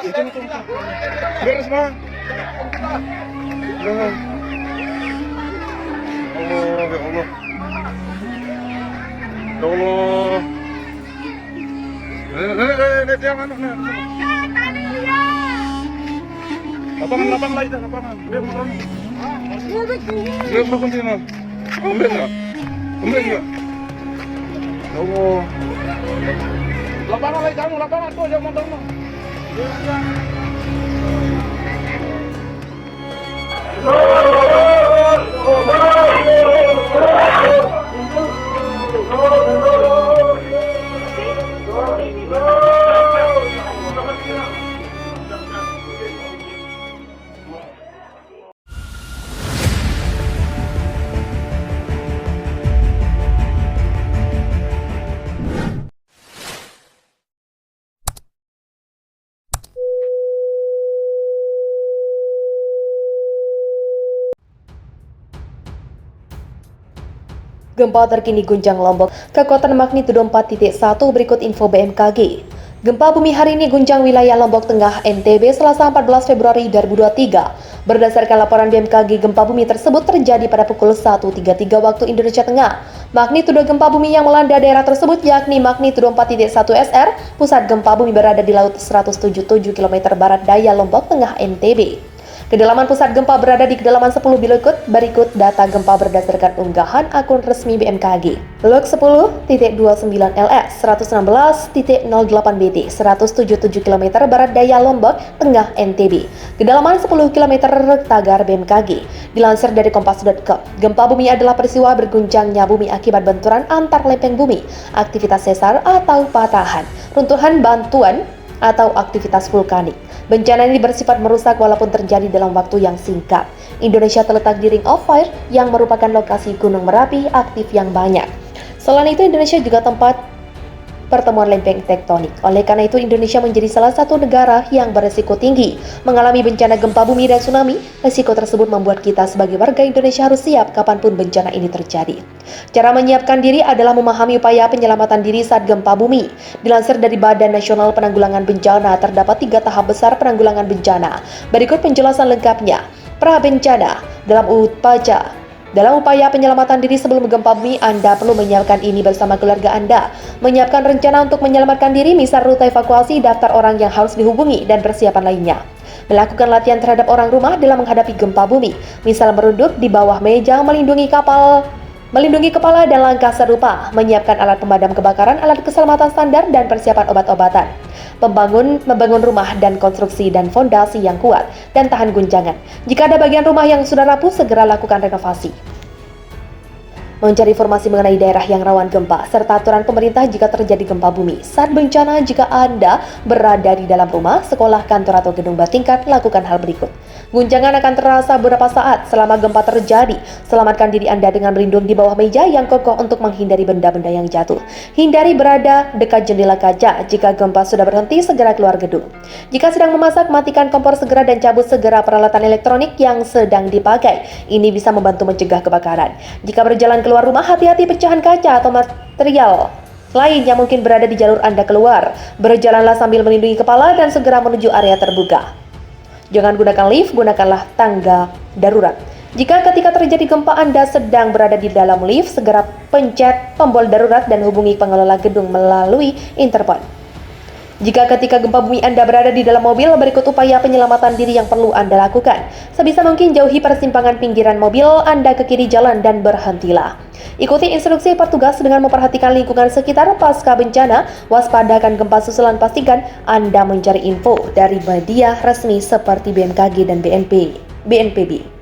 Itu. Beres, Bang. Allah, ya Allah. Ya Allah. Lihat yang anu, nah. Lapangan lagi dah, lapangan. Lihat motor. Lihat motor sini, Mas. Kembali enggak? Kembali enggak? Ya Allah. Lapangan lagi kamu, lapangan tuh aja motormu. Gempa terkini guncang Lombok, kekuatan magnitudo 4.1 berikut info BMKG. Gempa bumi hari ini guncang wilayah Lombok Tengah, NTB, Selasa 14 Februari 2023. Berdasarkan laporan BMKG, gempa bumi tersebut terjadi pada pukul 1.33 waktu Indonesia Tengah. Magnitudo gempa bumi yang melanda daerah tersebut yakni magnitudo 4.1 SR, pusat gempa bumi berada di laut 177 km barat daya Lombok Tengah, NTB. Kedalaman pusat gempa berada di kedalaman 10 berikut data gempa berdasarkan unggahan akun resmi BMKG. Log 10.29 LS 116.08 BT 177 km barat daya Lombok Tengah, NTB. Kedalaman 10 km tagar BMKG. Dilansir dari kompas.com, gempa bumi adalah peristiwa berguncangnya bumi akibat benturan antar lempeng bumi, aktivitas sesar atau patahan, runtuhan batuan atau aktivitas vulkanik. Bencana ini bersifat merusak walaupun terjadi dalam waktu yang singkat. Indonesia terletak di Ring of Fire yang merupakan lokasi Gunung Merapi aktif yang banyak. Selain itu, Indonesia juga tempat pertemuan lempeng tektonik. Oleh karena itu, Indonesia menjadi salah satu negara yang beresiko tinggi mengalami bencana gempa bumi dan tsunami. Resiko tersebut membuat kita sebagai warga Indonesia harus siap kapanpun bencana ini terjadi. Cara menyiapkan diri adalah memahami upaya penyelamatan diri saat gempa bumi. Dilansir dari Badan Nasional Penanggulangan Bencana, terdapat 3 tahap besar penanggulangan bencana. Berikut penjelasan lengkapnya. Pra-bencana. Dalam upaya penyelamatan diri sebelum gempa bumi, Anda perlu menyiapkan ini bersama keluarga Anda. Menyiapkan rencana untuk menyelamatkan diri, misal rute evakuasi, daftar orang yang harus dihubungi, dan persiapan lainnya. Melakukan latihan terhadap orang rumah dalam menghadapi gempa bumi, misal merunduk di bawah meja, melindungi kepala dan langkah serupa. Menyiapkan alat pemadam kebakaran, alat keselamatan standar, dan persiapan obat-obatan. Membangun rumah dan konstruksi dan fondasi yang kuat dan tahan guncangan. Jika ada bagian rumah yang sudah rapuh, segera lakukan renovasi. Mencari informasi mengenai daerah yang rawan gempa, serta aturan pemerintah jika terjadi gempa bumi. Saat bencana, jika Anda berada di dalam rumah, sekolah, kantor, atau gedung bertingkat, lakukan hal berikut. Guncangan akan terasa beberapa saat selama gempa terjadi. Selamatkan diri Anda dengan berlindung di bawah meja yang kokoh untuk menghindari benda-benda yang jatuh. Hindari berada dekat jendela kaca. Jika gempa sudah berhenti, segera keluar gedung. Jika sedang memasak, matikan kompor segera dan cabut segera peralatan elektronik yang sedang dipakai. Ini bisa membantu mencegah kebakaran. Jika berjalan keluar rumah, hati-hati pecahan kaca atau material lain yang mungkin berada di jalur Anda keluar. Berjalanlah sambil melindungi kepala dan segera menuju area terbuka. Jangan gunakan lift, gunakanlah tangga darurat. Jika ketika terjadi gempa Anda sedang berada di dalam lift, segera pencet tombol darurat dan hubungi pengelola gedung melalui intercom. Jika ketika gempa bumi Anda berada di dalam mobil, berikut upaya penyelamatan diri yang perlu Anda lakukan. Sebisa mungkin jauhi persimpangan pinggiran mobil Anda ke kiri jalan dan berhentilah. Ikuti instruksi petugas dengan memperhatikan lingkungan sekitar pasca bencana. Waspadakan gempa susulan. Pastikan Anda mencari info dari media resmi seperti BMKG dan BNPB.